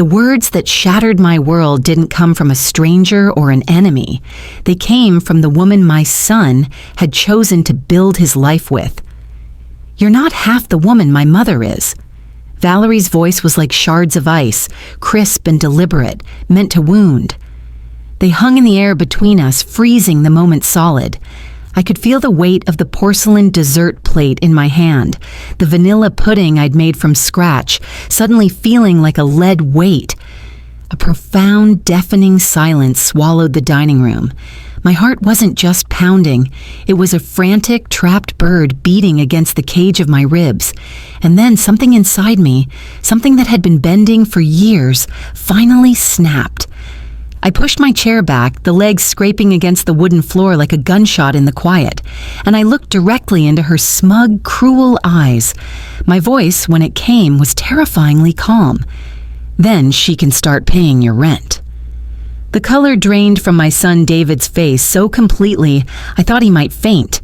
The words that shattered my world didn't come from a stranger or an enemy. They came from the woman my son had chosen to build his life with. "You're not half the woman my mother is." Valerie's voice was like shards of ice, crisp and deliberate, meant to wound. They hung in the air between us, freezing the moment solid. I could feel the weight of the porcelain dessert plate in my hand, the vanilla pudding I'd made from scratch, suddenly feeling like a lead weight. A profound, deafening silence swallowed the dining room. My heart wasn't just pounding, it was a frantic, trapped bird beating against the cage of my ribs. And then something inside me, something that had been bending for years, finally snapped. I pushed my chair back, the legs scraping against the wooden floor like a gunshot in the quiet, and I looked directly into her smug, cruel eyes. My voice, when it came, was terrifyingly calm. "Then she can start paying your rent." The color drained from my son David's face so completely I thought he might faint.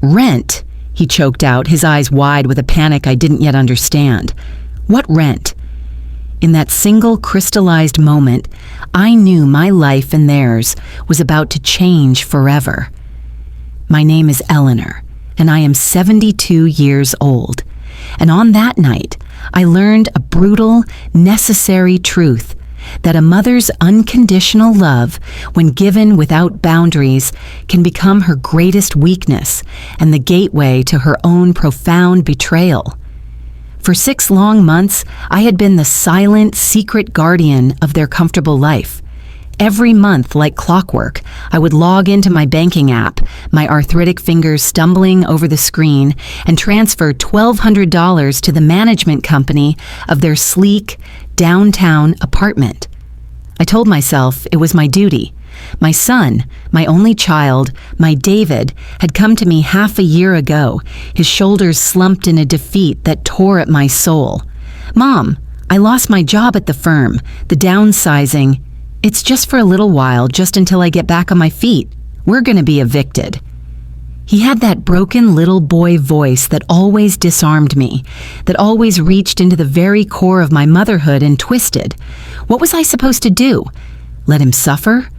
"Rent?" he choked out, his eyes wide with a panic I didn't yet understand. "What rent?" In that single crystallized moment, I knew my life and theirs was about to change forever. My name is Eleanor, and I am 72 years old. And on that night, I learned a brutal, necessary truth, that a mother's unconditional love, when given without boundaries, can become her greatest weakness and the gateway to her own profound betrayal. For 6 long months, I had been the silent, secret guardian of their comfortable life. Every month, like clockwork, I would log into my banking app, my arthritic fingers stumbling over the screen, and transfer $1,200 to the management company of their sleek, downtown apartment. I told myself it was my duty. My son, my only child, my David, had come to me half a year ago, his shoulders slumped in a defeat that tore at my soul. "Mom, I lost my job at the firm, the downsizing. It's just for a little while, just until I get back on my feet. We're going to be evicted." He had that broken little boy voice that always disarmed me, that always reached into the very core of my motherhood and twisted. What was I supposed to do? Let him suffer?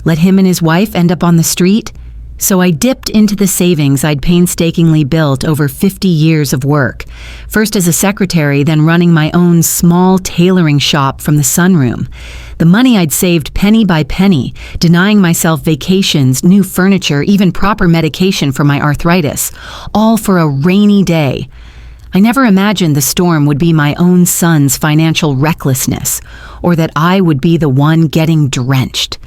Let him and his wife end up on the street? So I dipped into the savings I'd painstakingly built over 50 years of work, first as a secretary, then running my own small tailoring shop from the sunroom. The money I'd saved penny by penny, denying myself vacations, new furniture, even proper medication for my arthritis, all for a rainy day. I never imagined the storm would be my own son's financial recklessness, or that I would be the one getting drenched.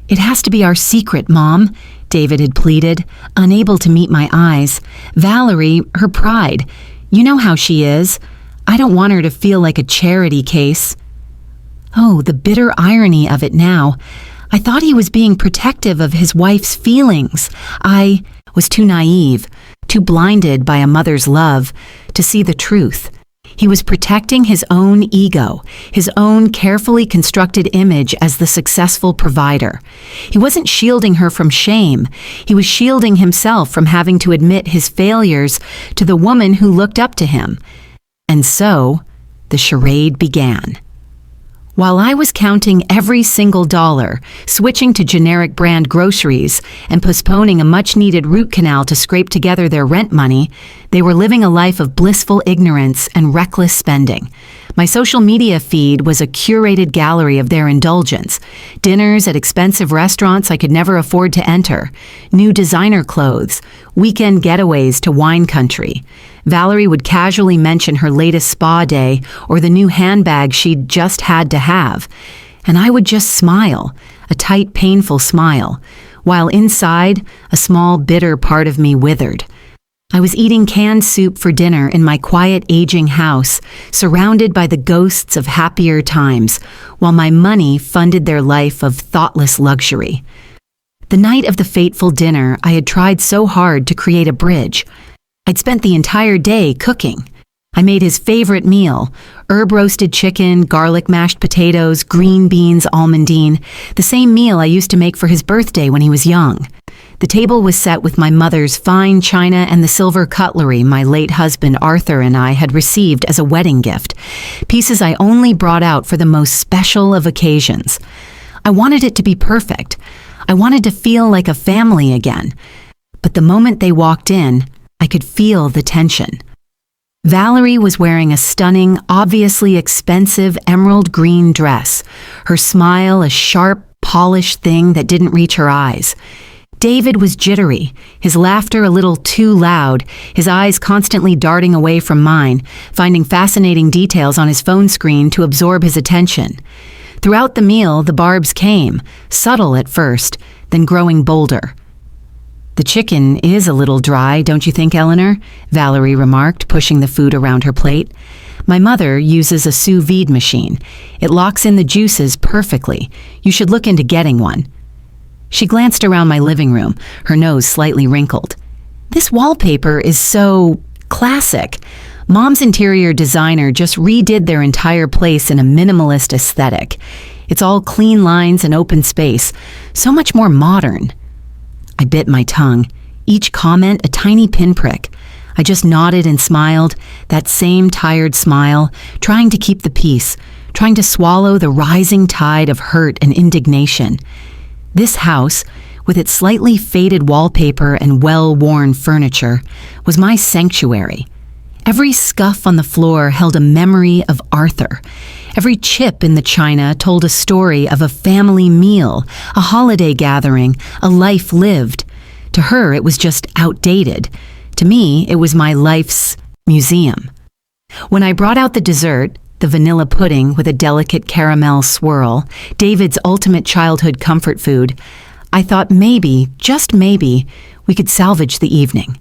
"It has to be our secret, Mom," David had pleaded, unable to meet my eyes. "Valerie, her pride. You know how she is. I don't want her to feel like a charity case." Oh, the bitter irony of it now. I thought he was being protective of his wife's feelings. I was too naive, too blinded by a mother's love to see the truth. He was protecting his own ego, his own carefully constructed image as the successful provider. He wasn't shielding her from shame. He was shielding himself from having to admit his failures to the woman who looked up to him. And so, the charade began. While I was counting every single dollar, switching to generic brand groceries, and postponing a much-needed root canal to scrape together their rent money, they were living a life of blissful ignorance and reckless spending. My social media feed was a curated gallery of their indulgence. Dinners at expensive restaurants I could never afford to enter, new designer clothes, weekend getaways to wine country. Valerie would casually mention her latest spa day or the new handbag she'd just had to have. And I would just smile, a tight, painful smile, while inside, a small, bitter part of me withered. I was eating canned soup for dinner in my quiet, aging house, surrounded by the ghosts of happier times, while my money funded their life of thoughtless luxury. The night of the fateful dinner, I had tried so hard to create a bridge. I'd spent the entire day cooking. I made his favorite meal, herb-roasted chicken, garlic mashed potatoes, green beans almondine, the same meal I used to make for his birthday when he was young. The table was set with my mother's fine china and the silver cutlery my late husband Arthur and I had received as a wedding gift, pieces I only brought out for the most special of occasions. I wanted it to be perfect. I wanted to feel like a family again. But the moment they walked in, I could feel the tension. Valerie was wearing a stunning, obviously expensive emerald green dress, her smile a sharp, polished thing that didn't reach her eyes. David was jittery, his laughter a little too loud, his eyes constantly darting away from mine, finding fascinating details on his phone screen to absorb his attention. Throughout the meal, the barbs came, subtle at first, then growing bolder. "The chicken is a little dry, don't you think, Eleanor?" Valerie remarked, pushing the food around her plate. "My mother uses a sous vide machine. It locks in the juices perfectly. You should look into getting one." She glanced around my living room, her nose slightly wrinkled. "This wallpaper is so classic. Mom's interior designer just redid their entire place in a minimalist aesthetic. It's all clean lines and open space, so much more modern." I bit my tongue, each comment a tiny pinprick. I just nodded and smiled, that same tired smile, trying to keep the peace, trying to swallow the rising tide of hurt and indignation. This house, with its slightly faded wallpaper and well-worn furniture, was my sanctuary. Every scuff on the floor held a memory of Arthur. Every chip in the china told a story of a family meal, a holiday gathering, a life lived. To her, it was just outdated. To me, it was my life's museum. When I brought out the dessert, the vanilla pudding with a delicate caramel swirl, David's ultimate childhood comfort food, I thought maybe, just maybe, we could salvage the evening.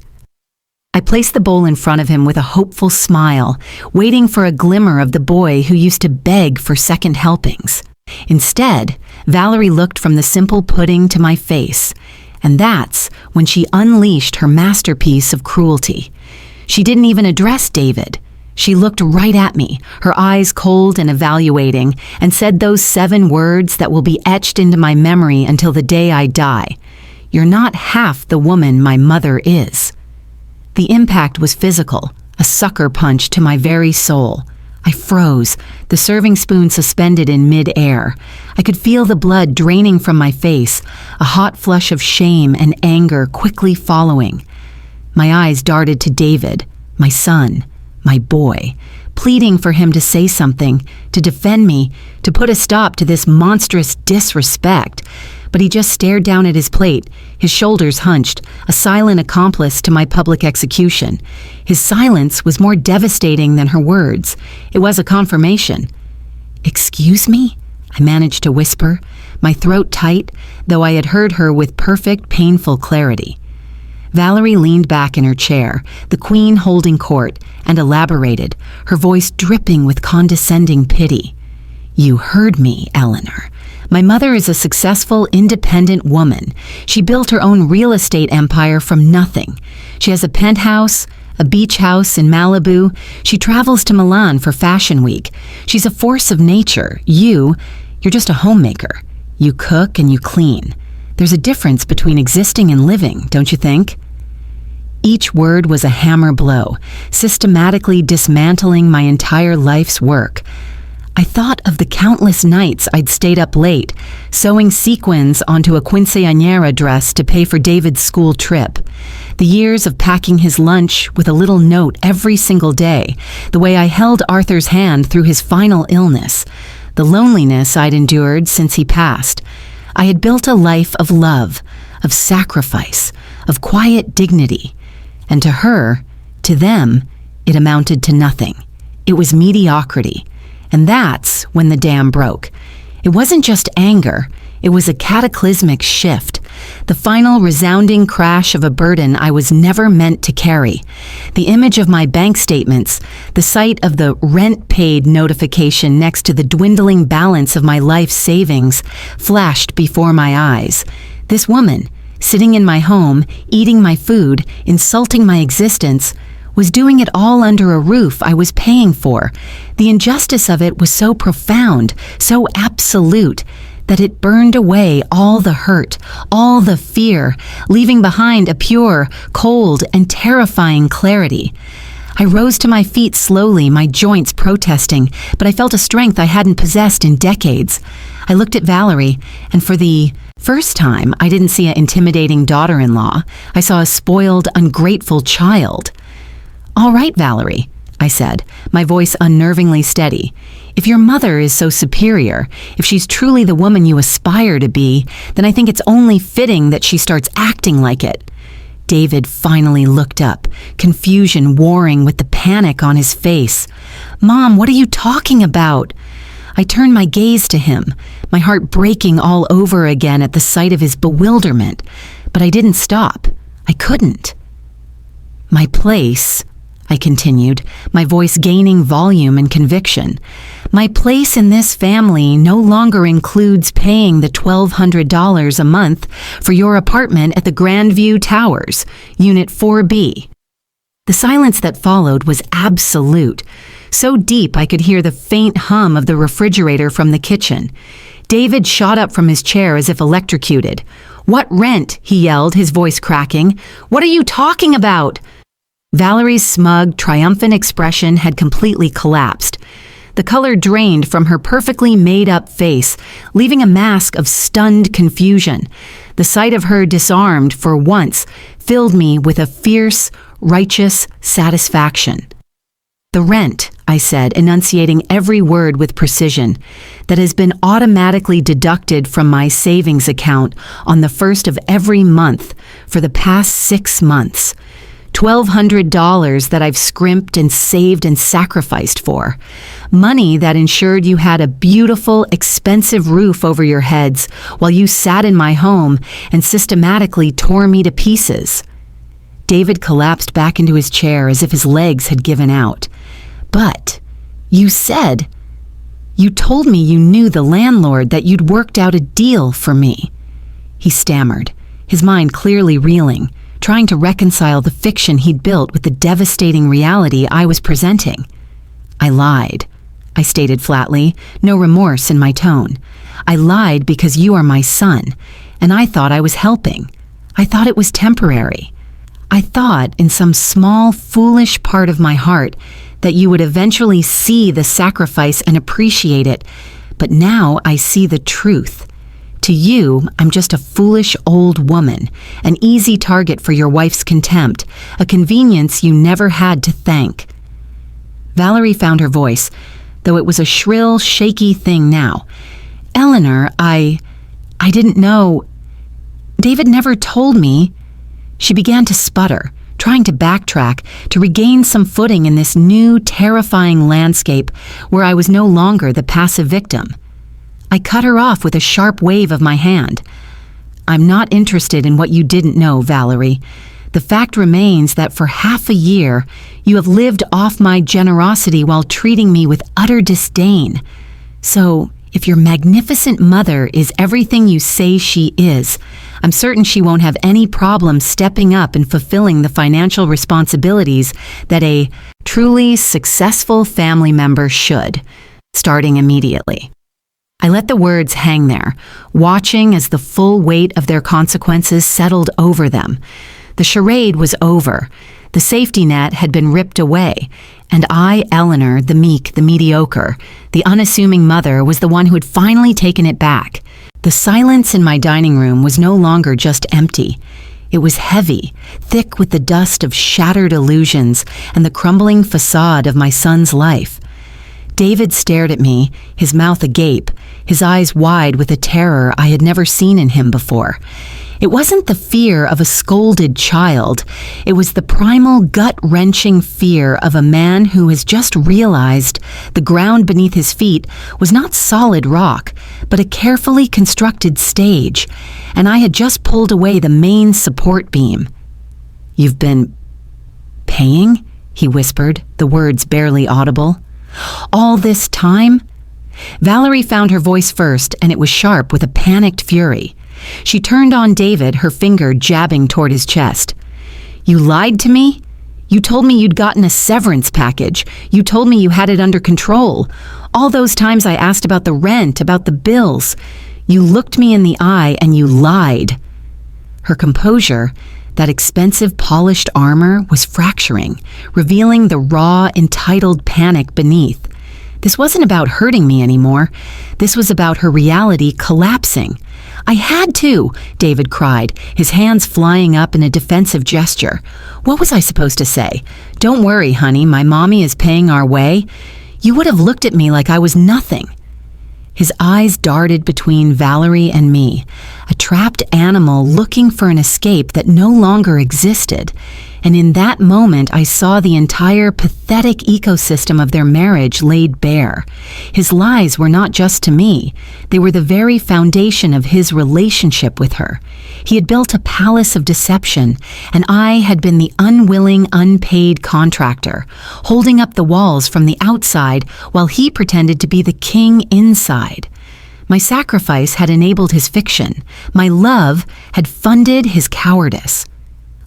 I placed the bowl in front of him with a hopeful smile, waiting for a glimmer of the boy who used to beg for second helpings. Instead, Valerie looked from the simple pudding to my face, and that's when she unleashed her masterpiece of cruelty. She didn't even address David. She looked right at me, her eyes cold and evaluating, and said those 7 words that will be etched into my memory until the day I die. "You're not half the woman my mother is." The impact was physical, a sucker punch to my very soul. I froze, the serving spoon suspended in mid-air. I could feel the blood draining from my face, a hot flush of shame and anger quickly following. My eyes darted to David, my son, my boy, pleading for him to say something, to defend me, to put a stop to this monstrous disrespect. But he just stared down at his plate, his shoulders hunched, a silent accomplice to my public execution. His silence was more devastating than her words. It was a confirmation. "Excuse me?" I managed to whisper, my throat tight, though I had heard her with perfect, painful clarity. Valerie leaned back in her chair, the queen holding court, and elaborated, her voice dripping with condescending pity. "You heard me, Eleanor. My mother is a successful, independent woman. She built her own real estate empire from nothing. She has a penthouse, a beach house in Malibu. She travels to Milan for Fashion Week. She's a force of nature. You're just a homemaker. You cook and you clean. There's a difference between existing and living, don't you think?" Each word was a hammer blow, systematically dismantling my entire life's work. I thought of the countless nights I'd stayed up late, sewing sequins onto a quinceañera dress to pay for David's school trip. The years of packing his lunch with a little note every single day, the way I held Arthur's hand through his final illness, the loneliness I'd endured since he passed. I had built a life of love, of sacrifice, of quiet dignity. And to her, to them, it amounted to nothing. It was mediocrity. And that's when the dam broke. It wasn't just anger, it was a cataclysmic shift, the final resounding crash of a burden I was never meant to carry. The image of my bank statements, the sight of the rent-paid notification next to the dwindling balance of my life savings, flashed before my eyes. This woman, sitting in my home, eating my food, insulting my existence, was doing it all under a roof I was paying for. The injustice of it was so profound, so absolute. that it burned away all the hurt, all the fear, leaving behind a pure, cold, and terrifying clarity. I rose to my feet slowly, my joints protesting, but I felt a strength I hadn't possessed in decades. I looked at Valerie, and for the first time, I didn't see an intimidating daughter-in-law. I saw a spoiled, ungrateful child. "All right, Valerie," I said, my voice unnervingly steady. "If your mother is so superior, if she's truly the woman you aspire to be, then I think it's only fitting that she starts acting like it." David finally looked up, confusion warring with the panic on his face. "Mom, what are you talking about?" I turned my gaze to him, my heart breaking all over again at the sight of his bewilderment. But I didn't stop. I couldn't. "My place," I continued, my voice gaining volume and conviction. "My place in this family no longer includes paying the $1,200 a month for your apartment at the Grandview Towers, Unit 4B. The silence that followed was absolute, so deep I could hear the faint hum of the refrigerator from the kitchen. David shot up from his chair as if electrocuted. "What rent?" he yelled, his voice cracking. "What are you talking about?" Valerie's smug, triumphant expression had completely collapsed. The color drained from her perfectly made-up face, leaving a mask of stunned confusion. The sight of her disarmed for once filled me with a fierce, righteous satisfaction. "The rent," I said, enunciating every word with precision, "that has been automatically deducted from my savings account on the first of every month for the past 6 months. $1,200 that I've scrimped and saved and sacrificed for. Money that ensured you had a beautiful, expensive roof over your heads while you sat in my home and systematically tore me to pieces." David collapsed back into his chair as if his legs had given out. "But you told me you knew the landlord, that you'd worked out a deal for me." He stammered, his mind clearly reeling, trying to reconcile the fiction he'd built with the devastating reality I was presenting. "I lied," I stated flatly, no remorse in my tone. "I lied because you are my son, and I thought I was helping. I thought it was temporary. I thought in some small, foolish part of my heart that you would eventually see the sacrifice and appreciate it, but now I see the truth. To you, I'm just a foolish old woman, an easy target for your wife's contempt, a convenience you never had to thank." Valerie found her voice, though it was a shrill, shaky thing now. "Eleanor, I didn't know. David never told me." She began to sputter, trying to backtrack, to regain some footing in this new, terrifying landscape where I was no longer the passive victim. I cut her off with a sharp wave of my hand. "I'm not interested in what you didn't know, Valerie. The fact remains that for half a year, you have lived off my generosity while treating me with utter disdain. So, if your magnificent mother is everything you say she is, I'm certain she won't have any problem stepping up and fulfilling the financial responsibilities that a truly successful family member should, starting immediately." I let the words hang there, watching as the full weight of their consequences settled over them. The charade was over. The safety net had been ripped away, and I, Eleanor, the meek, the mediocre, the unassuming mother, was the one who had finally taken it back. The silence in my dining room was no longer just empty. It was heavy, thick with the dust of shattered illusions and the crumbling facade of my son's life. David stared at me, his mouth agape, his eyes wide with a terror I had never seen in him before. It wasn't the fear of a scolded child. It was the primal, gut-wrenching fear of a man who has just realized the ground beneath his feet was not solid rock, but a carefully constructed stage, and I had just pulled away the main support beam. "You've been paying?" he whispered, the words barely audible. "All this time?" Valerie found her voice first, and it was sharp with a panicked fury. She turned on David, her finger jabbing toward his chest. "You lied to me? You told me you'd gotten a severance package. You told me you had it under control. All those times I asked about the rent, about the bills. You looked me in the eye and you lied." Her composure, that expensive polished armor, was fracturing, revealing the raw, entitled panic beneath. This wasn't about hurting me anymore. This was about her reality collapsing. "I had to," David cried, his hands flying up in a defensive gesture. What was I supposed to say? "Don't worry, honey, my mommy is paying our way"? You would have looked at me like I was nothing. His eyes darted between Valerie and me, a trapped animal looking for an escape that no longer existed. And in that moment, I saw the entire pathetic ecosystem of their marriage laid bare. His lies were not just to me. They were the very foundation of his relationship with her. He had built a palace of deception, and I had been the unwilling, unpaid contractor, holding up the walls from the outside while he pretended to be the king inside. My sacrifice had enabled his fiction. My love had funded his cowardice.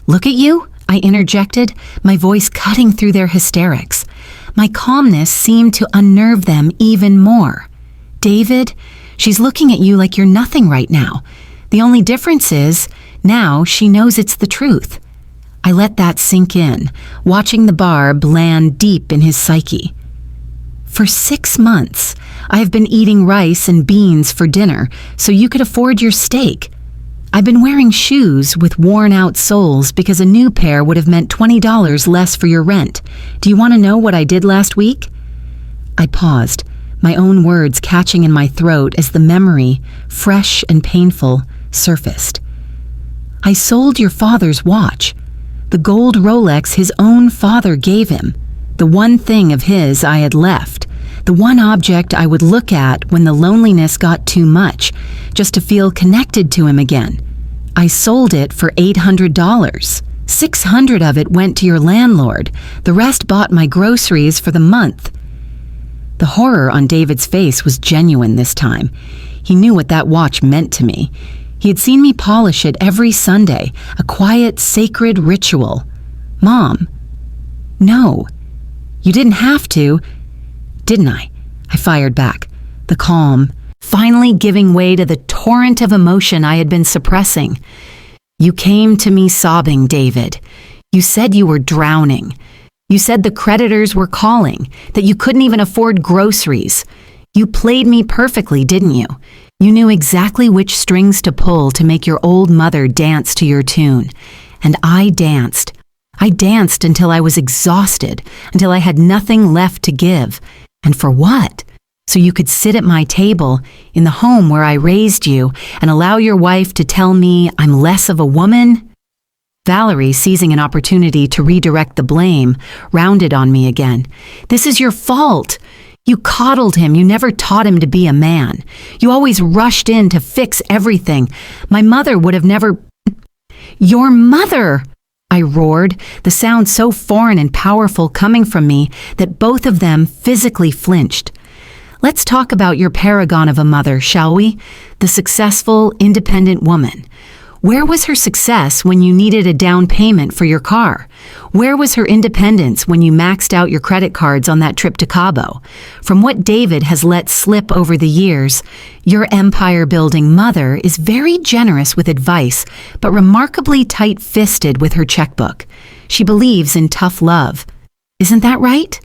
"Look at you," I interjected, my voice cutting through their hysterics. My calmness seemed to unnerve them even more. "David, she's looking at you like you're nothing right now. The only difference is, now she knows it's the truth." I let that sink in, watching the barb land deep in his psyche. "For 6 months, I have been eating rice and beans for dinner so you could afford your steak. I've been wearing shoes with worn-out soles because a new pair would have meant $20 less for your rent. Do you want to know what I did last week?" I paused, my own words catching in my throat as the memory, fresh and painful, surfaced. "I sold your father's watch, the gold Rolex his own father gave him, the one thing of his I had left, the one object I would look at when the loneliness got too much, just to feel connected to him again. I sold it for $800. $600 of it went to your landlord. The rest bought my groceries for the month." The horror on David's face was genuine this time. He knew what that watch meant to me. He had seen me polish it every Sunday, a quiet, sacred ritual. "Mom, no, you didn't have to, didn't I?" I fired back, the calm finally giving way to the torrent of emotion I had been suppressing. "You came to me sobbing, David. You said you were drowning. You said the creditors were calling, that you couldn't even afford groceries. You played me perfectly, didn't you? You knew exactly which strings to pull to make your old mother dance to your tune. And I danced. I danced until I was exhausted, until I had nothing left to give. And for what? So you could sit at my table in the home where I raised you and allow your wife to tell me I'm less of a woman?" Valerie, seizing an opportunity to redirect the blame, rounded on me again. "This is your fault. You coddled him. You never taught him to be a man. You always rushed in to fix everything. My mother would have never—" "Your mother!" I roared, the sound so foreign and powerful coming from me that both of them physically flinched. "Let's talk about your paragon of a mother, shall we? The successful, independent woman. Where was her success when you needed a down payment for your car? Where was her independence when you maxed out your credit cards on that trip to Cabo? From what David has let slip over the years, your empire-building mother is very generous with advice, but remarkably tight-fisted with her checkbook. She believes in tough love. Isn't that right?"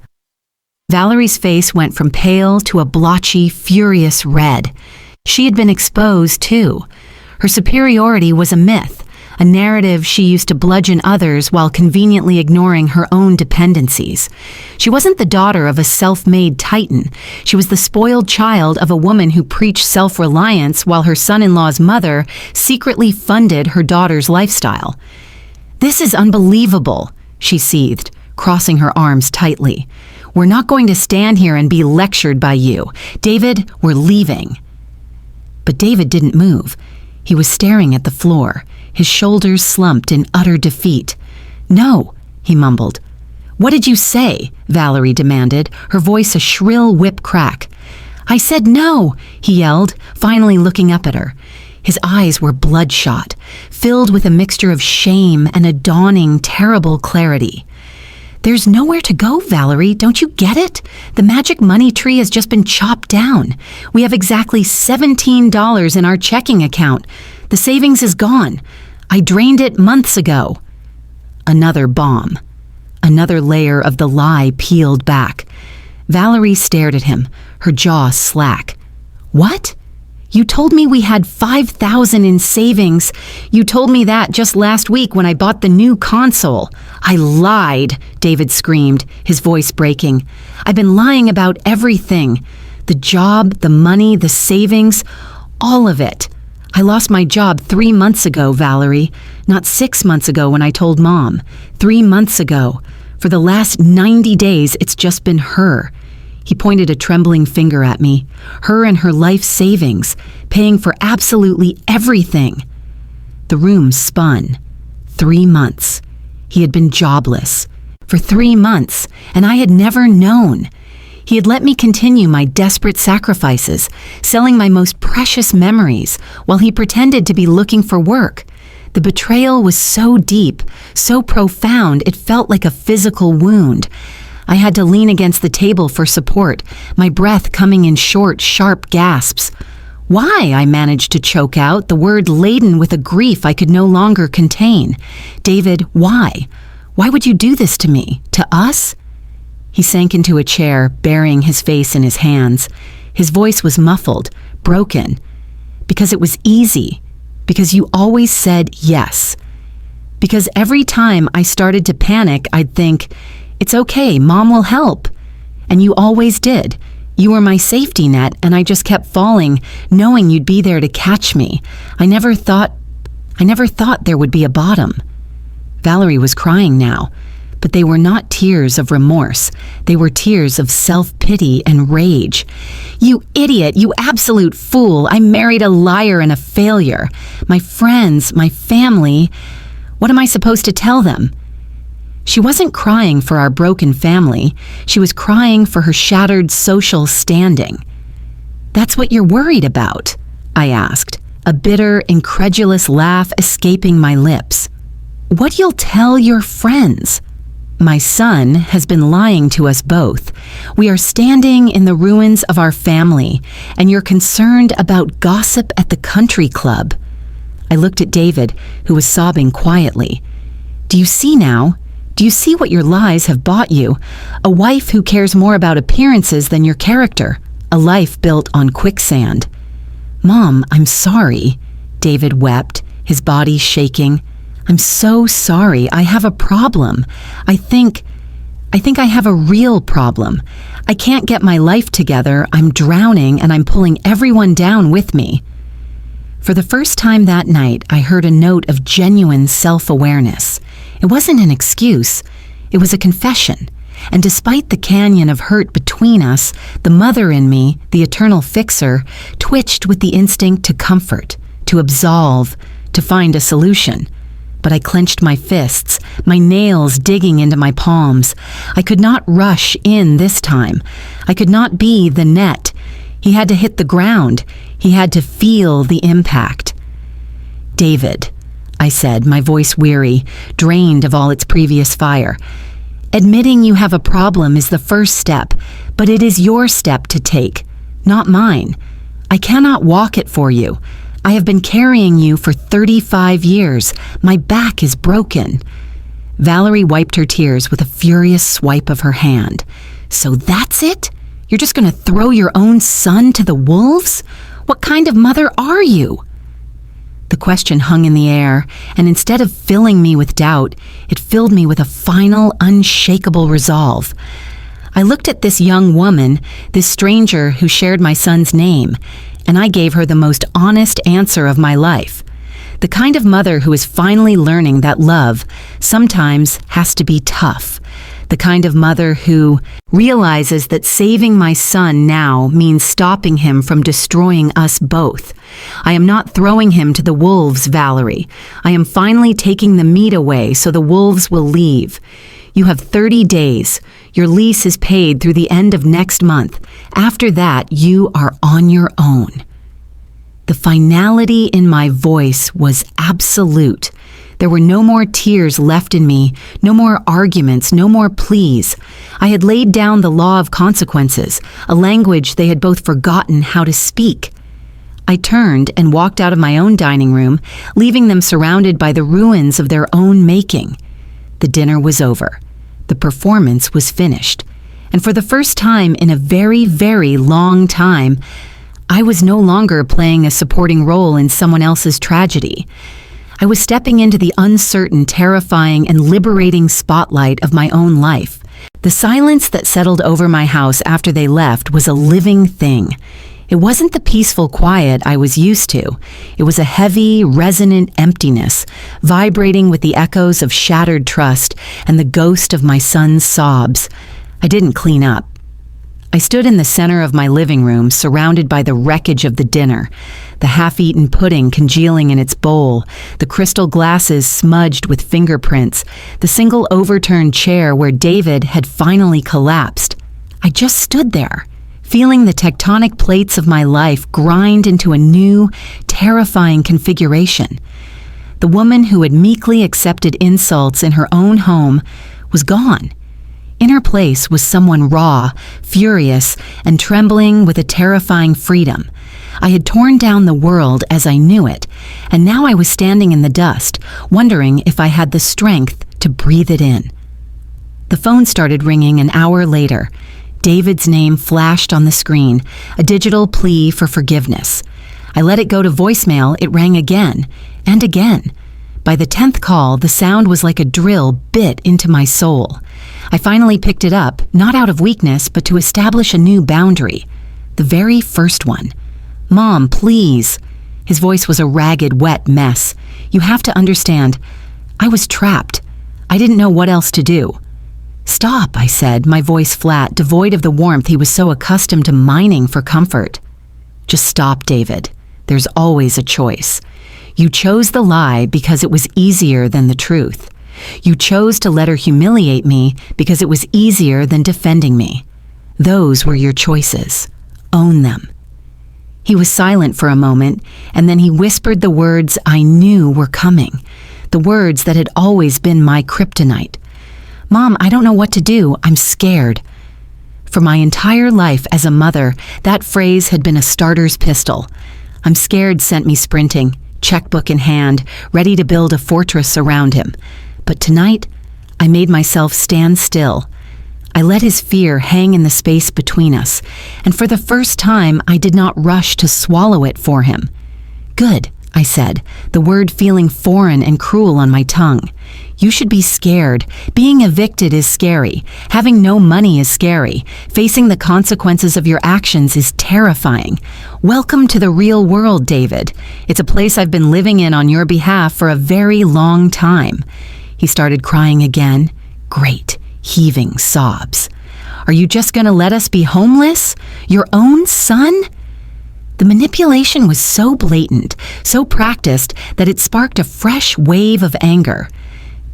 Valerie's face went from pale to a blotchy, furious red. She had been exposed, too. Her superiority was a myth, a narrative she used to bludgeon others while conveniently ignoring her own dependencies. She wasn't the daughter of a self-made titan. She was the spoiled child of a woman who preached self-reliance while her son-in-law's mother secretly funded her daughter's lifestyle. "This is unbelievable," she seethed, crossing her arms tightly. "We're not going to stand here and be lectured by you. David, we're leaving." But David didn't move. He was staring at the floor, his shoulders slumped in utter defeat. "No," he mumbled. "What did you say?" Valerie demanded, her voice a shrill whip crack. "I said no," he yelled, finally looking up at her. His eyes were bloodshot, filled with a mixture of shame and a dawning, terrible clarity. There's nowhere to go, Valerie. Don't you get it? The magic money tree has just been chopped down. We have exactly $17 in our checking account. The savings is gone. I drained it months ago. Another bomb. Another layer of the lie peeled back. Valerie stared at him, her jaw slack. What? You told me we had $5,000 in savings. You told me that just last week when I bought the new console. I lied, David screamed, his voice breaking. I've been lying about everything. The job, the money, the savings, all of it. I lost my job 3 months ago, Valerie. Not 6 months ago when I told Mom. 3 months ago. For the last 90 days, it's just been her. He pointed a trembling finger at me. Her and her life savings, paying for absolutely everything. The room spun. 3 months. He had been jobless. For 3 months, and I had never known. He had let me continue my desperate sacrifices, selling my most precious memories, while he pretended to be looking for work. The betrayal was so deep, so profound, it felt like a physical wound. I had to lean against the table for support, my breath coming in short, sharp gasps. Why, I managed to choke out, the word laden with a grief I could no longer contain. David, why? Why would you do this to me? To us? He sank into a chair, burying his face in his hands. His voice was muffled, broken. Because it was easy. Because you always said yes. Because every time I started to panic, I'd think, it's okay, Mom will help. And you always did. You were my safety net, and I just kept falling, knowing you'd be there to catch me. I never thought there would be a bottom. Valerie was crying now, but they were not tears of remorse. They were tears of self-pity and rage. You idiot, you absolute fool. I married a liar and a failure. My friends, my family, what am I supposed to tell them? She wasn't crying for our broken family. She was crying for her shattered social standing. That's what you're worried about, I asked, a bitter, incredulous laugh escaping my lips. What you'll tell your friends? My son has been lying to us both. We are standing in the ruins of our family, and you're concerned about gossip at the country club. I looked at David, who was sobbing quietly. Do you see now? Do you see what your lies have bought you? A wife who cares more about appearances than your character. A life built on quicksand. Mom, I'm sorry. David wept, his body shaking. I'm so sorry. I have a problem. I think I have a real problem. I can't get my life together. I'm drowning and I'm pulling everyone down with me. For the first time that night, I heard a note of genuine self-awareness. It wasn't an excuse. It was a confession. And despite the canyon of hurt between us, the mother in me, the eternal fixer, twitched with the instinct to comfort, to absolve, to find a solution. But I clenched my fists, my nails digging into my palms. I could not rush in this time. I could not be the net. He had to hit the ground. He had to feel the impact. David, I said, my voice weary, drained of all its previous fire. Admitting you have a problem is the first step, but it is your step to take, not mine. I cannot walk it for you. I have been carrying you for 35 years. My back is broken. Valerie wiped her tears with a furious swipe of her hand. So that's it? You're just going to throw your own son to the wolves? What kind of mother are you? The question hung in the air, and instead of filling me with doubt, it filled me with a final, unshakable resolve. I looked at this young woman, this stranger who shared my son's name, and I gave her the most honest answer of my life. The kind of mother who is finally learning that love sometimes has to be tough. The kind of mother who realizes that saving my son now means stopping him from destroying us both. I am not throwing him to the wolves, Valerie. I am finally taking the meat away so the wolves will leave. You have 30 days. Your lease is paid through the end of next month. After that, you are on your own. The finality in my voice was absolute. There were no more tears left in me, no more arguments, no more pleas. I had laid down the law of consequences, a language they had both forgotten how to speak. I turned and walked out of my own dining room, leaving them surrounded by the ruins of their own making. The dinner was over. The performance was finished. And for the first time in a very, very long time, I was no longer playing a supporting role in someone else's tragedy. I was stepping into the uncertain, terrifying, and liberating spotlight of my own life. The silence that settled over my house after they left was a living thing. It wasn't the peaceful quiet I was used to. It was a heavy, resonant emptiness, vibrating with the echoes of shattered trust and the ghost of my son's sobs. I didn't clean up. I stood in the center of my living room, surrounded by the wreckage of the dinner, the half-eaten pudding congealing in its bowl, the crystal glasses smudged with fingerprints, the single overturned chair where David had finally collapsed. I just stood there, feeling the tectonic plates of my life grind into a new, terrifying configuration. The woman who had meekly accepted insults in her own home was gone. In her place was someone raw, furious, and trembling with a terrifying freedom. I had torn down the world as I knew it, and now I was standing in the dust, wondering if I had the strength to breathe it in. The phone started ringing an hour later. David's name flashed on the screen, a digital plea for forgiveness. I let it go to voicemail. It rang again and again. By the 10th call, the sound was like a drill bit into my soul. I finally picked it up, not out of weakness, but to establish a new boundary. The very first one. "Mom, please." His voice was a ragged, wet mess. "You have to understand. I was trapped. I didn't know what else to do." "Stop," I said, my voice flat, devoid of the warmth he was so accustomed to mining for comfort. "Just stop, David. There's always a choice. You chose the lie because it was easier than the truth. You chose to let her humiliate me because it was easier than defending me. Those were your choices. Own them." He was silent for a moment, and then he whispered the words I knew were coming, the words that had always been my kryptonite. "Mom, I don't know what to do. I'm scared." For my entire life as a mother, that phrase had been a starter's pistol. "I'm scared" sent me sprinting, checkbook in hand, ready to build a fortress around him. But tonight, I made myself stand still. I let his fear hang in the space between us, and for the first time, I did not rush to swallow it for him. "Good," I said, the word feeling foreign and cruel on my tongue. "You should be scared. Being evicted is scary. Having no money is scary. Facing the consequences of your actions is terrifying. Welcome to the real world, David. It's a place I've been living in on your behalf for a very long time." He started crying again. Great, heaving sobs. "Are you just going to let us be homeless? Your own son?" The manipulation was so blatant, so practiced, that it sparked a fresh wave of anger.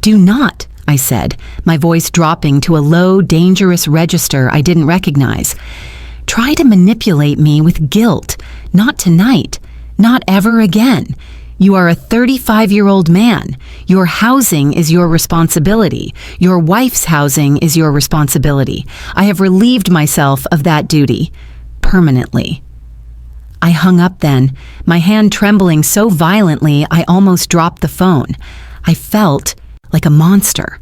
"Do not," I said, my voice dropping to a low, dangerous register I didn't recognize. "Try to manipulate me with guilt. Not tonight. Not ever again. You are a 35-year-old man. Your housing is your responsibility. Your wife's housing is your responsibility. I have relieved myself of that duty. Permanently." I hung up then, my hand trembling so violently I almost dropped the phone. I felt like a monster.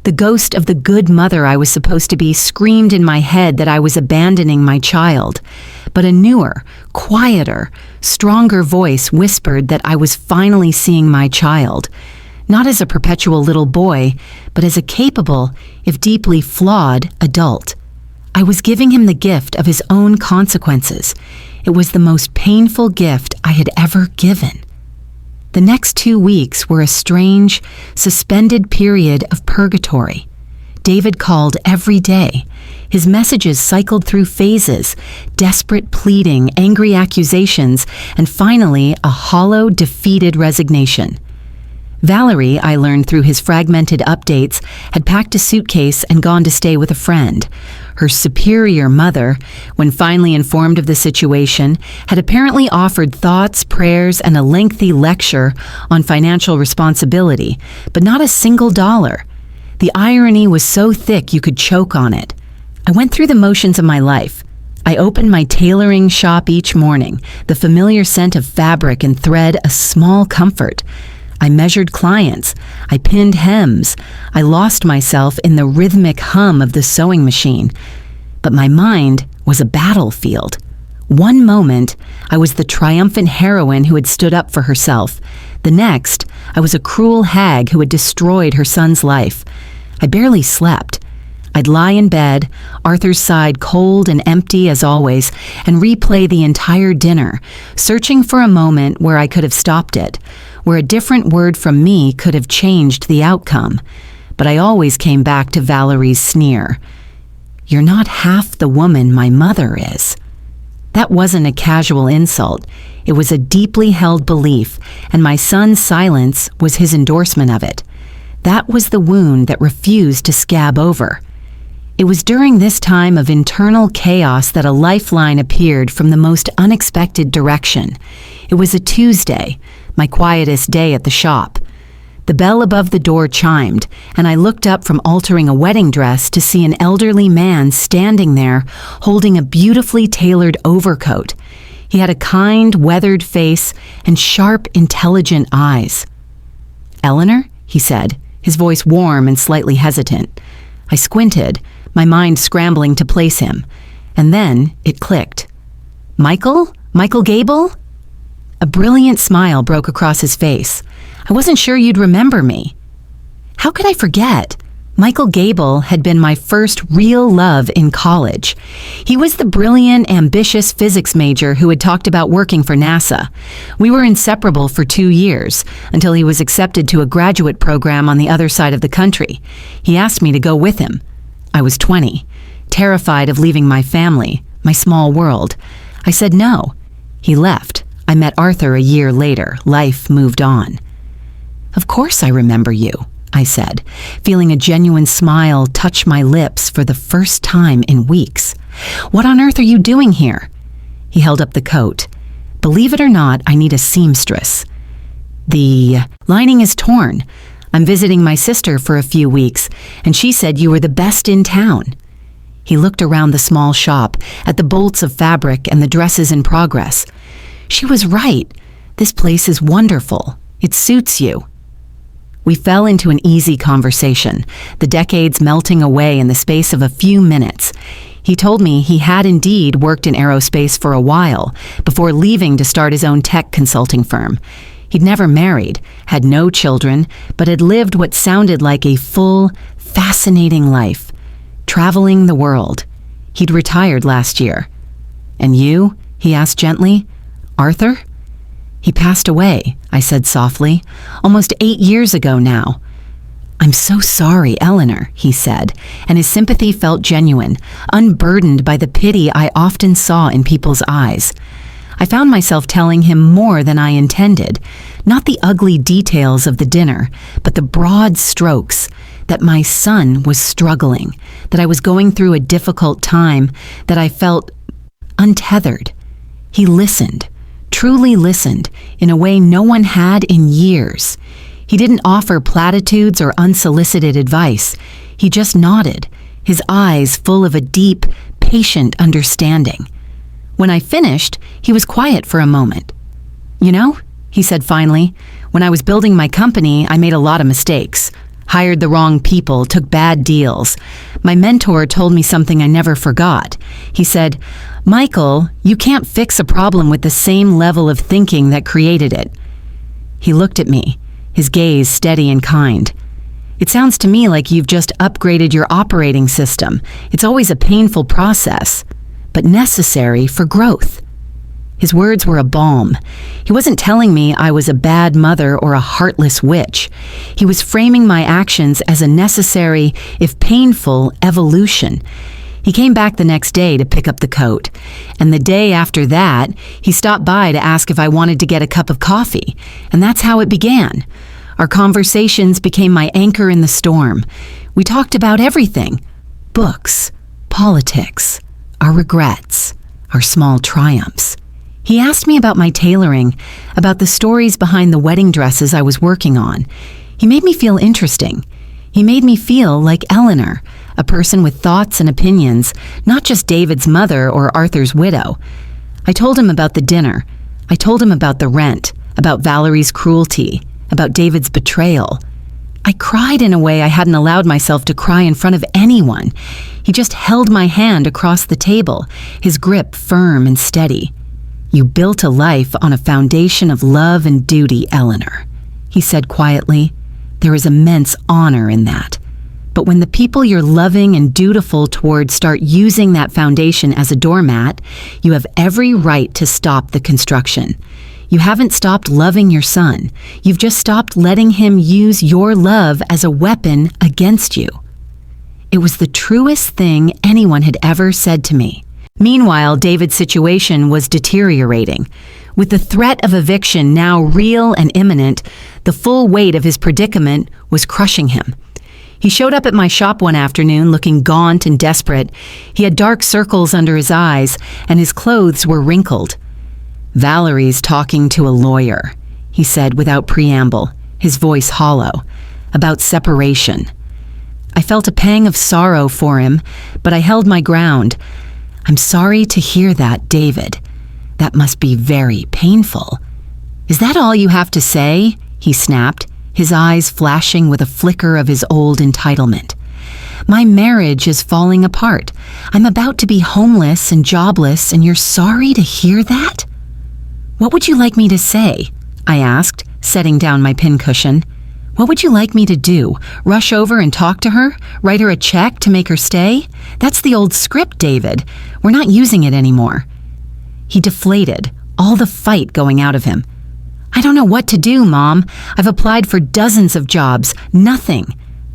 The ghost of the good mother I was supposed to be screamed in my head that I was abandoning my child. But a newer, quieter, stronger voice whispered that I was finally seeing my child, not as a perpetual little boy, but as a capable, if deeply flawed, adult. I was giving him the gift of his own consequences. It was the most painful gift I had ever given. The next 2 weeks were a strange, suspended period of purgatory. David called every day. His messages cycled through phases, desperate pleading, angry accusations, and finally a hollow, defeated resignation. Valerie, I learned through his fragmented updates, had packed a suitcase and gone to stay with a friend. Her superior mother, when finally informed of the situation, had apparently offered thoughts, prayers, and a lengthy lecture on financial responsibility, but not a single dollar. The irony was so thick you could choke on it. I went through the motions of my life. I opened my tailoring shop each morning, the familiar scent of fabric and thread a small comfort. I measured clients. I pinned hems. I lost myself in the rhythmic hum of the sewing machine. But my mind was a battlefield. One moment, I was the triumphant heroine who had stood up for herself. The next, I was a cruel hag who had destroyed her son's life. I barely slept. I'd lie in bed, Arthur's side cold and empty as always, and replay the entire dinner, searching for a moment where I could have stopped it, where a different word from me could have changed the outcome. But I always came back to Valerie's sneer. "You're not half the woman my mother is." That wasn't a casual insult. It was a deeply held belief, and my son's silence was his endorsement of it. That was the wound that refused to scab over. It was during this time of internal chaos that a lifeline appeared from the most unexpected direction. It was a Tuesday, my quietest day at the shop. The bell above the door chimed, and I looked up from altering a wedding dress to see an elderly man standing there holding a beautifully tailored overcoat. He had a kind, weathered face and sharp, intelligent eyes. "Eleanor?" he said, his voice warm and slightly hesitant. I squinted, my mind scrambling to place him, and then it clicked. "Michael? Michael Gable?" A brilliant smile broke across his face. "I wasn't sure you'd remember me." How could I forget? Michael Gable had been my first real love in college. He was the brilliant, ambitious physics major who had talked about working for NASA. We were inseparable for 2 years, until he was accepted to a graduate program on the other side of the country. He asked me to go with him. I was 20, terrified of leaving my family, my small world. I said no. He left. I met Arthur a year later. Life moved on. "Of course I remember you," I said, feeling a genuine smile touch my lips for the first time in weeks. "What on earth are you doing here?" He held up the coat. "Believe it or not, I need a seamstress. The lining is torn. I'm visiting my sister for a few weeks, and she said you were the best in town." He looked around the small shop, at the bolts of fabric and the dresses in progress. She was right. This place is wonderful. It suits you. We fell into an easy conversation, the decades melting away in the space of a few minutes. He told me he had indeed worked in aerospace for a while, before leaving to start his own tech consulting firm. He'd never married, had no children, but had lived what sounded like a full, fascinating life, traveling the world. He'd retired last year. "And you?" he asked gently. "Arthur?" "He passed away," I said softly, "almost 8 years ago now." "I'm so sorry, Eleanor," he said, and his sympathy felt genuine, unburdened by the pity I often saw in people's eyes. I found myself telling him more than I intended, not the ugly details of the dinner, but the broad strokes, that my son was struggling, that I was going through a difficult time, that I felt untethered. He listened, truly listened, in a way no one had in years. He didn't offer platitudes or unsolicited advice. He just nodded, his eyes full of a deep, patient understanding. When I finished, he was quiet for a moment. "You know," he said finally, "when I was building my company, I made a lot of mistakes. Hired the wrong people, took bad deals. My mentor told me something I never forgot. He said, 'Michael, you can't fix a problem with the same level of thinking that created it.'" He looked at me, his gaze steady and kind. "It sounds to me like you've just upgraded your operating system. It's always a painful process, but necessary for growth." His words were a balm. He wasn't telling me I was a bad mother or a heartless witch. He was framing my actions as a necessary, if painful, evolution. He came back the next day to pick up the coat, and the day after that, he stopped by to ask if I wanted to get a cup of coffee, and that's how it began. Our conversations became my anchor in the storm. We talked about everything: books, politics, our regrets, our small triumphs. He asked me about my tailoring, about the stories behind the wedding dresses I was working on. He made me feel interesting. He made me feel like Eleanor, a person with thoughts and opinions, not just David's mother or Arthur's widow. I told him about the dinner. I told him about the rent, about Valerie's cruelty, about David's betrayal. I cried in a way I hadn't allowed myself to cry in front of anyone. He just held my hand across the table, his grip firm and steady. "You built a life on a foundation of love and duty, Eleanor," he said quietly. "There is immense honor in that. But when the people you're loving and dutiful toward start using that foundation as a doormat, you have every right to stop the construction. You haven't stopped loving your son. You've just stopped letting him use your love as a weapon against you." It was the truest thing anyone had ever said to me. Meanwhile, David's situation was deteriorating. With the threat of eviction now real and imminent, the full weight of his predicament was crushing him. He showed up at my shop one afternoon looking gaunt and desperate. He had dark circles under his eyes, and his clothes were wrinkled. "Valerie's talking to a lawyer," he said without preamble, his voice hollow, "about separation." I felt a pang of sorrow for him, but I held my ground. "I'm sorry to hear that, David. That must be very painful." "Is that all you have to say?" he snapped, his eyes flashing with a flicker of his old entitlement. "My marriage is falling apart. I'm about to be homeless and jobless, and you're sorry to hear that?" "What would you like me to say?" I asked, setting down my pincushion. "What would you like me to do? Rush over and talk to her? Write her a check to make her stay? That's the old script, David. We're not using it anymore." He deflated, all the fight going out of him. "I don't know what to do, Mom. I've applied for dozens of jobs. Nothing.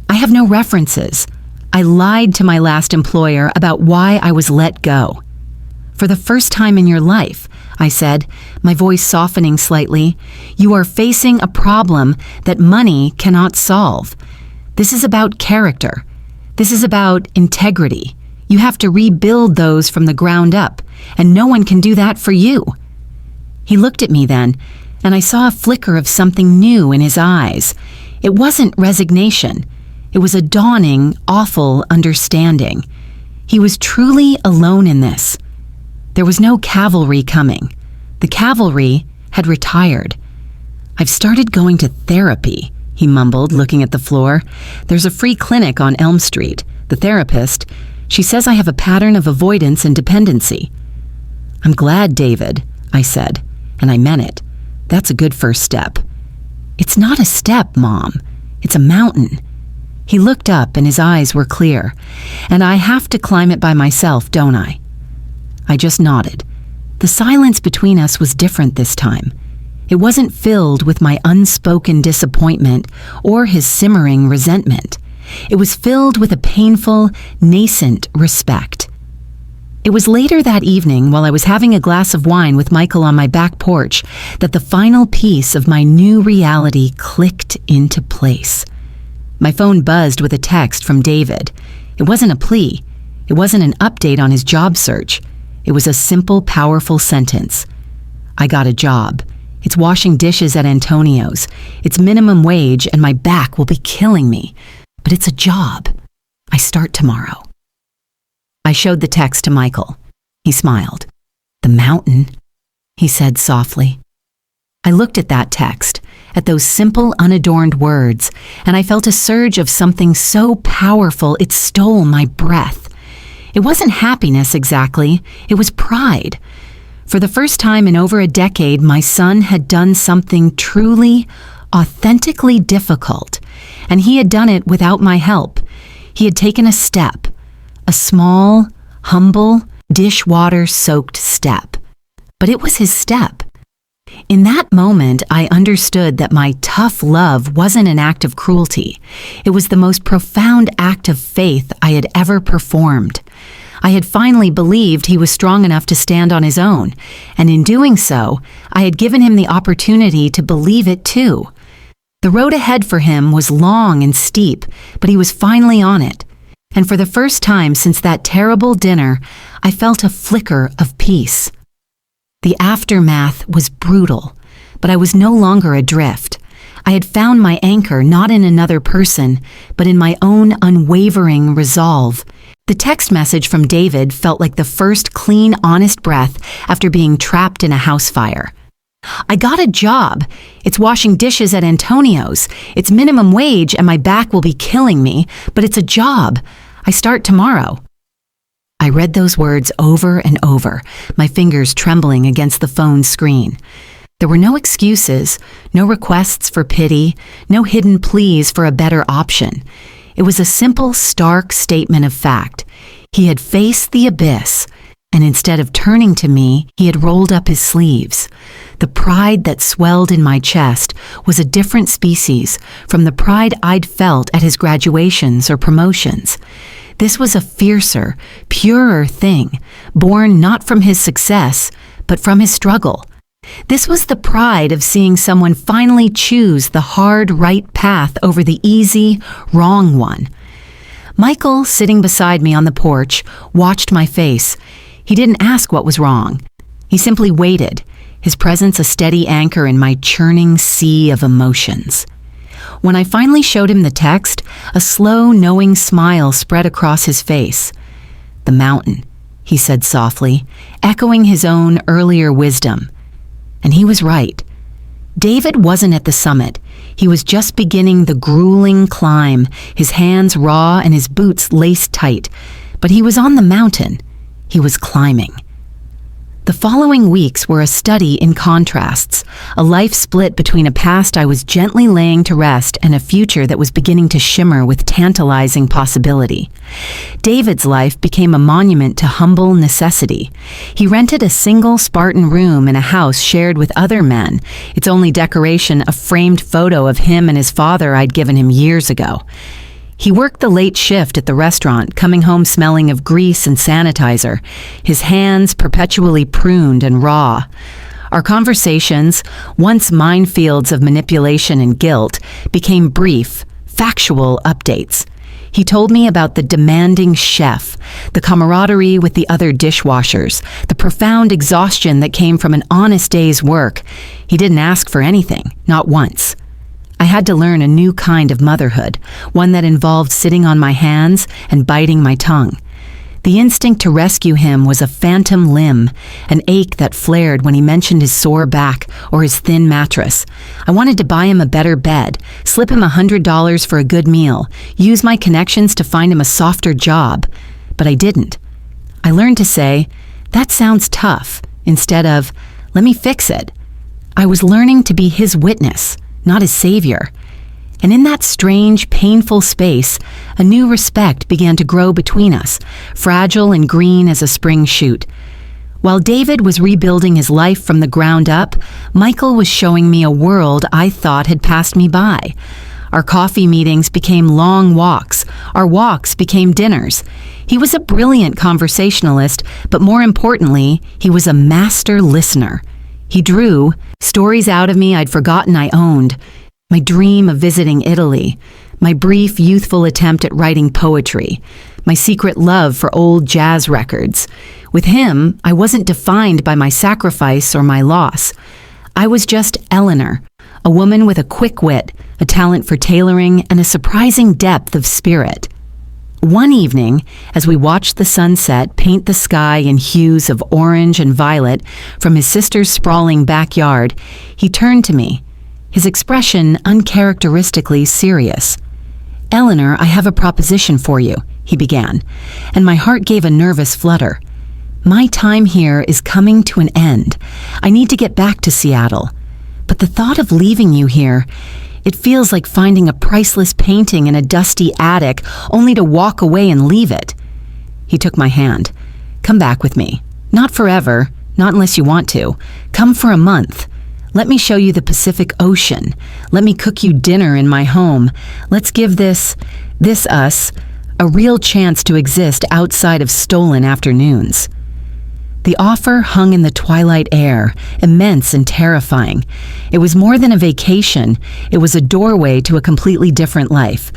I have no references. I lied to my last employer about why I was let go." "For the first time in your life," I said, my voice softening slightly, "you are facing a problem that money cannot solve. This is about character. This is about integrity. You have to rebuild those from the ground up, and no one can do that for you." He looked at me then, and I saw a flicker of something new in his eyes. It wasn't resignation. It was a dawning, awful understanding. He was truly alone in this. There was no cavalry coming. The cavalry had retired. "I've started going to therapy," he mumbled, looking at the floor. "There's a free clinic on Elm Street. The therapist, she says I have a pattern of avoidance and dependency." "I'm glad, David," I said, and I meant it. "That's a good first step." "It's not a step, Mom. It's a mountain." He looked up and his eyes were clear. "And I have to climb it by myself, don't I?" I just nodded. The silence between us was different this time. It wasn't filled with my unspoken disappointment or his simmering resentment. It was filled with a painful, nascent respect. It was later that evening, while I was having a glass of wine with Michael on my back porch, that the final piece of my new reality clicked into place. My phone buzzed with a text from David. It wasn't a plea. It wasn't an update on his job search. It was a simple, powerful sentence. "I got a job. It's washing dishes at Antonio's. It's minimum wage and my back will be killing me. But it's a job. I start tomorrow." I showed the text to Michael. He smiled. "The mountain," he said softly. I looked at that text, at those simple, unadorned words, and I felt a surge of something so powerful it stole my breath. It wasn't happiness exactly, it was pride. For the first time in over a decade, my son had done something truly, authentically difficult, and he had done it without my help. He had taken a step, a small, humble, dishwater-soaked step. But it was his step. In that moment, I understood that my tough love wasn't an act of cruelty. It was the most profound act of faith I had ever performed. I had finally believed he was strong enough to stand on his own, and in doing so, I had given him the opportunity to believe it too. The road ahead for him was long and steep, but he was finally on it. And for the first time since that terrible dinner, I felt a flicker of peace. The aftermath was brutal, but I was no longer adrift. I had found my anchor not in another person, but in my own unwavering resolve. The text message from David felt like the first clean, honest breath after being trapped in a house fire. I got a job. It's washing dishes at Antonio's. It's minimum wage and my back will be killing me, but it's a job. I start tomorrow. I read those words over and over, my fingers trembling against the phone screen. There were no excuses, no requests for pity, no hidden pleas for a better option. It was a simple, stark statement of fact. He had faced the abyss, and instead of turning to me, he had rolled up his sleeves. The pride that swelled in my chest was a different species from the pride I'd felt at his graduations or promotions. This was a fiercer, purer thing, born not from his success, but from his struggle. This was the pride of seeing someone finally choose the hard right path over the easy, wrong one. Michael, sitting beside me on the porch, watched my face. He didn't ask what was wrong. He simply waited, his presence a steady anchor in my churning sea of emotions. When I finally showed him the text, a slow, knowing smile spread across his face. "The mountain," he said softly, echoing his own earlier wisdom. And he was right. David wasn't at the summit. He was just beginning the grueling climb, his hands raw and his boots laced tight. But he was on the mountain. He was climbing. The following weeks were a study in contrasts, a life split between a past I was gently laying to rest and a future that was beginning to shimmer with tantalizing possibility. David's life became a monument to humble necessity. He rented a single Spartan room in a house shared with other men, its only decoration a framed photo of him and his father I'd given him years ago. He worked the late shift at the restaurant, coming home smelling of grease and sanitizer, his hands perpetually pruned and raw. Our conversations, once minefields of manipulation and guilt, became brief, factual updates. He told me about the demanding chef, the camaraderie with the other dishwashers, the profound exhaustion that came from an honest day's work. He didn't ask for anything, not once. I had to learn a new kind of motherhood, one that involved sitting on my hands and biting my tongue. The instinct to rescue him was a phantom limb, an ache that flared when he mentioned his sore back or his thin mattress. I wanted to buy him a better bed, slip him $100 for a good meal, use my connections to find him a softer job. But I didn't. I learned to say, "That sounds tough," instead of, "Let me fix it." I was learning to be his witness, not his savior. And in that strange, painful space, a new respect began to grow between us, fragile and green as a spring shoot. While David was rebuilding his life from the ground up, Michael was showing me a world I thought had passed me by. Our coffee meetings became long walks. Our walks became dinners. He was a brilliant conversationalist, but more importantly, he was a master listener. He drew stories out of me I'd forgotten I owned. My dream of visiting Italy, my brief youthful attempt at writing poetry, my secret love for old jazz records. With him, I wasn't defined by my sacrifice or my loss. I was just Eleanor, a woman with a quick wit, a talent for tailoring, and a surprising depth of spirit. One evening, as we watched the sunset paint the sky in hues of orange and violet from his sister's sprawling backyard, he turned to me, his expression uncharacteristically serious. "Eleanor, I have a proposition for you," he began, and my heart gave a nervous flutter. "My time here is coming to an end. I need to get back to Seattle. But the thought of leaving you here, it feels like finding a priceless painting in a dusty attic only to walk away and leave it." He took my hand. "Come back with me. Not forever, not unless you want to. Come for a month. Let me show you the Pacific Ocean. Let me cook you dinner in my home. Let's give this us, a real chance to exist outside of stolen afternoons." The offer hung in the twilight air, immense and terrifying. It was more than a vacation, it was a doorway to a completely different life.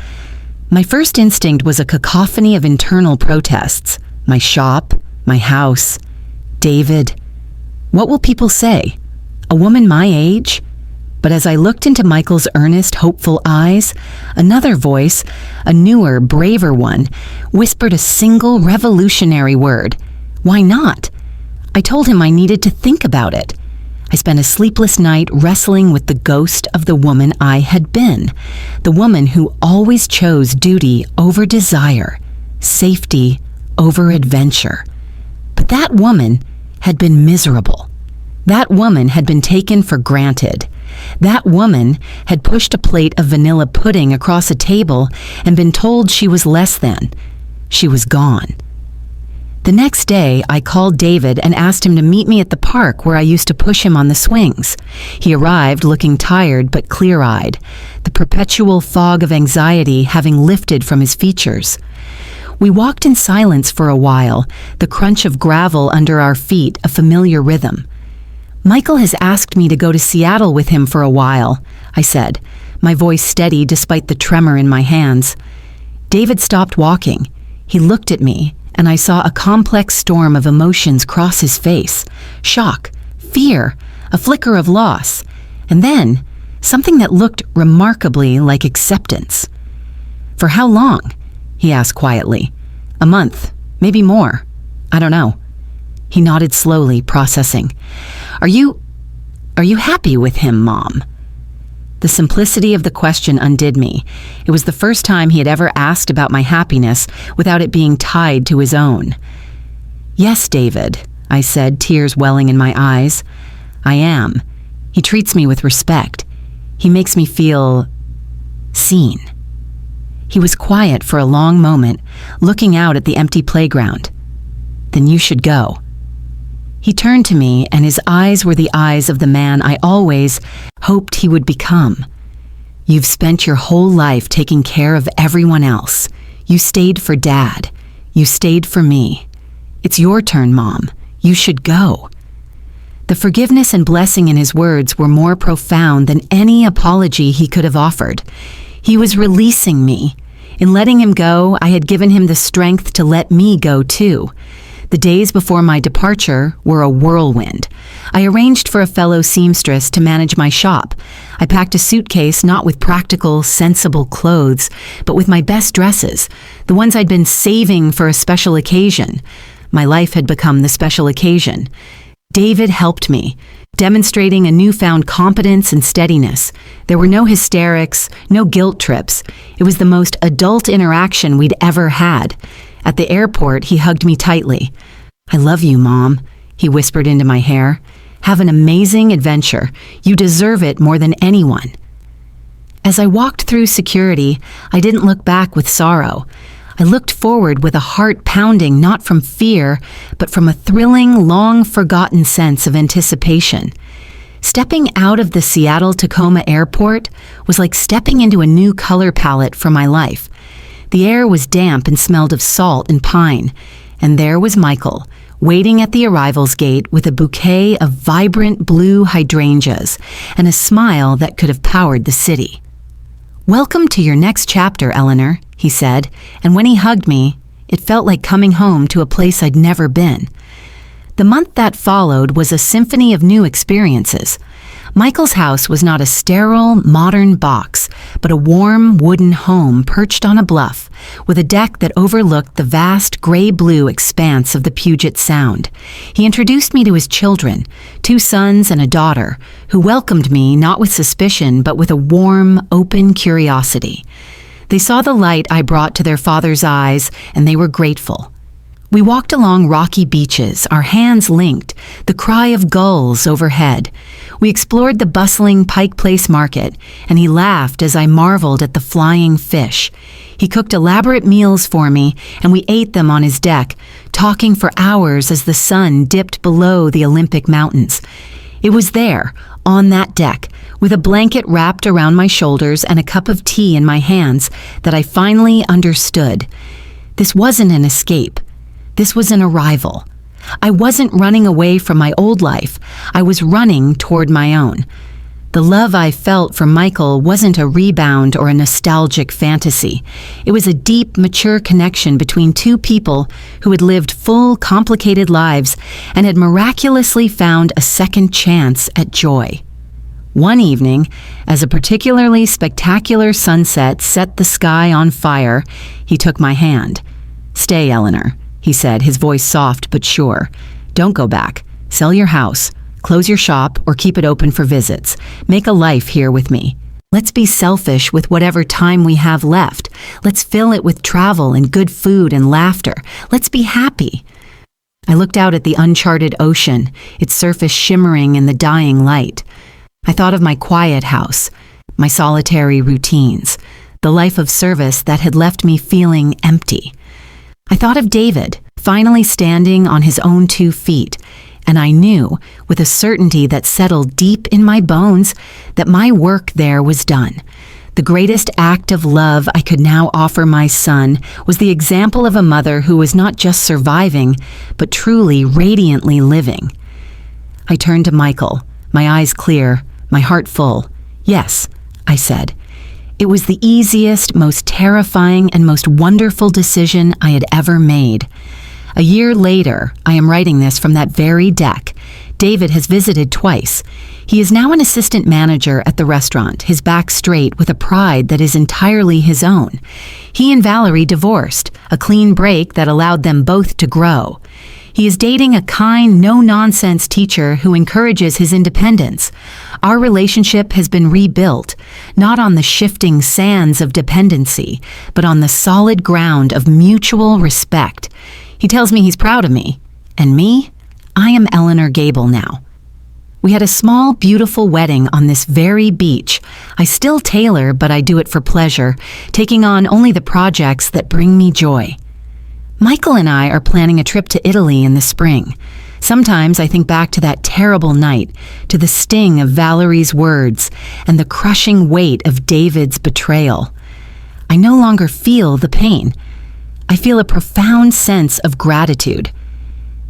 My first instinct was a cacophony of internal protests. My shop, my house, David. What will people say? A woman my age? But as I looked into Michael's earnest, hopeful eyes, another voice, a newer, braver one, whispered a single revolutionary word. Why not? I told him I needed to think about it. I spent a sleepless night wrestling with the ghost of the woman I had been, the woman who always chose duty over desire, safety over adventure. But that woman had been miserable. That woman had been taken for granted. That woman had pushed a plate of vanilla pudding across a table and been told she was less than. She was gone. The next day, I called David and asked him to meet me at the park where I used to push him on the swings. He arrived looking tired but clear-eyed, the perpetual fog of anxiety having lifted from his features. We walked in silence for a while, the crunch of gravel under our feet a familiar rhythm. Michael has asked me to go to Seattle with him for a while, I said, my voice steady despite the tremor in my hands. David stopped walking. He looked at me, and I saw a complex storm of emotions cross his face. Shock, fear, a flicker of loss, and then something that looked remarkably like acceptance. For how long? He asked quietly. A month, maybe more. I don't know. He nodded slowly, processing. Are you happy with him, Mom? The simplicity of the question undid me. It was the first time he had ever asked about my happiness without it being tied to his own. Yes, David, I said, tears welling in my eyes. I am. He treats me with respect. He makes me feel seen. He was quiet for a long moment, looking out at the empty playground. Then you should go. He turned to me, and his eyes were the eyes of the man I always hoped he would become. You've spent your whole life taking care of everyone else. You stayed for Dad. You stayed for me. It's your turn, Mom. You should go. The forgiveness and blessing in his words were more profound than any apology he could have offered. He was releasing me. In letting him go, I had given him the strength to let me go too. The days before my departure were a whirlwind. I arranged for a fellow seamstress to manage my shop. I packed a suitcase not with practical, sensible clothes, but with my best dresses, the ones I'd been saving for a special occasion. My life had become the special occasion. David helped me, demonstrating a newfound competence and steadiness. There were no hysterics, no guilt trips. It was the most adult interaction we'd ever had. At the airport, he hugged me tightly. I love you, Mom, he whispered into my hair. Have an amazing adventure. You deserve it more than anyone. As I walked through security, I didn't look back with sorrow. I looked forward with a heart pounding not from fear, but from a thrilling, long-forgotten sense of anticipation. Stepping out of the Seattle-Tacoma airport was like stepping into a new color palette for my life. The air was damp and smelled of salt and pine, and there was Michael, waiting at the arrivals gate with a bouquet of vibrant blue hydrangeas and a smile that could have powered the city. Welcome to your next chapter, Eleanor, he said, and when he hugged me, it felt like coming home to a place I'd never been. The month that followed was a symphony of new experiences. Michael's house was not a sterile, modern box, but a warm, wooden home perched on a bluff, with a deck that overlooked the vast gray-blue expanse of the Puget Sound. He introduced me to his children, 2 sons and a daughter, who welcomed me not with suspicion, but with a warm, open curiosity. They saw the light I brought to their father's eyes, and they were grateful. We walked along rocky beaches, our hands linked, the cry of gulls overhead. We explored the bustling Pike Place market, and he laughed as I marveled at the flying fish. He cooked elaborate meals for me, and we ate them on his deck, talking for hours as the sun dipped below the Olympic Mountains. It was there, on that deck, with a blanket wrapped around my shoulders and a cup of tea in my hands, that I finally understood. This wasn't an escape. This was an arrival. I wasn't running away from my old life. I was running toward my own. The love I felt for Michael wasn't a rebound or a nostalgic fantasy. It was a deep, mature connection between two people who had lived full, complicated lives and had miraculously found a second chance at joy. One evening, as a particularly spectacular sunset set the sky on fire, he took my hand. "Stay, Eleanor," he said, his voice soft but sure. "Don't go back. Sell your house. Close your shop or keep it open for visits. Make a life here with me. Let's be selfish with whatever time we have left. Let's fill it with travel and good food and laughter. Let's be happy." I looked out at the uncharted ocean, its surface shimmering in the dying light. I thought of my quiet house, my solitary routines, the life of service that had left me feeling empty. I thought of David, finally standing on his own 2 feet, and I knew, with a certainty that settled deep in my bones, that my work there was done. The greatest act of love I could now offer my son was the example of a mother who was not just surviving, but truly radiantly living. I turned to Michael, my eyes clear, my heart full. "Yes," I said. It was the easiest, most terrifying, and most wonderful decision I had ever made. A year later, I am writing this from that very deck. David has visited twice. He is now an assistant manager at the restaurant, his back straight with a pride that is entirely his own. He and Valerie divorced, a clean break that allowed them both to grow. He is dating a kind, no-nonsense teacher who encourages his independence. Our relationship has been rebuilt, not on the shifting sands of dependency, but on the solid ground of mutual respect. He tells me he's proud of me. And me? I am Eleanor Gable now. We had a small, beautiful wedding on this very beach. I still tailor, but I do it for pleasure, taking on only the projects that bring me joy. Michael and I are planning a trip to Italy in the spring. Sometimes I think back to that terrible night, to the sting of Valerie's words, and the crushing weight of David's betrayal. I no longer feel the pain. I feel a profound sense of gratitude.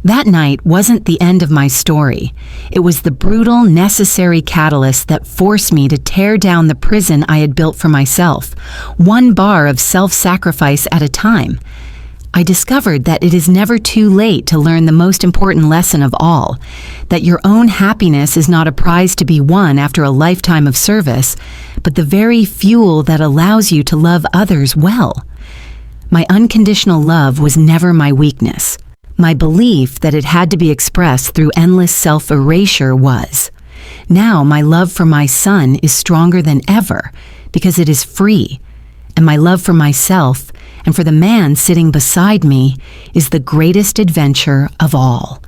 That night wasn't the end of my story. It was the brutal, necessary catalyst that forced me to tear down the prison I had built for myself, one bar of self-sacrifice at a time. I discovered that it is never too late to learn the most important lesson of all, that your own happiness is not a prize to be won after a lifetime of service, but the very fuel that allows you to love others well. My unconditional love was never my weakness. My belief that it had to be expressed through endless self-erasure was. Now my love for my son is stronger than ever because it is free, and my love for myself and for the man sitting beside me is the greatest adventure of all.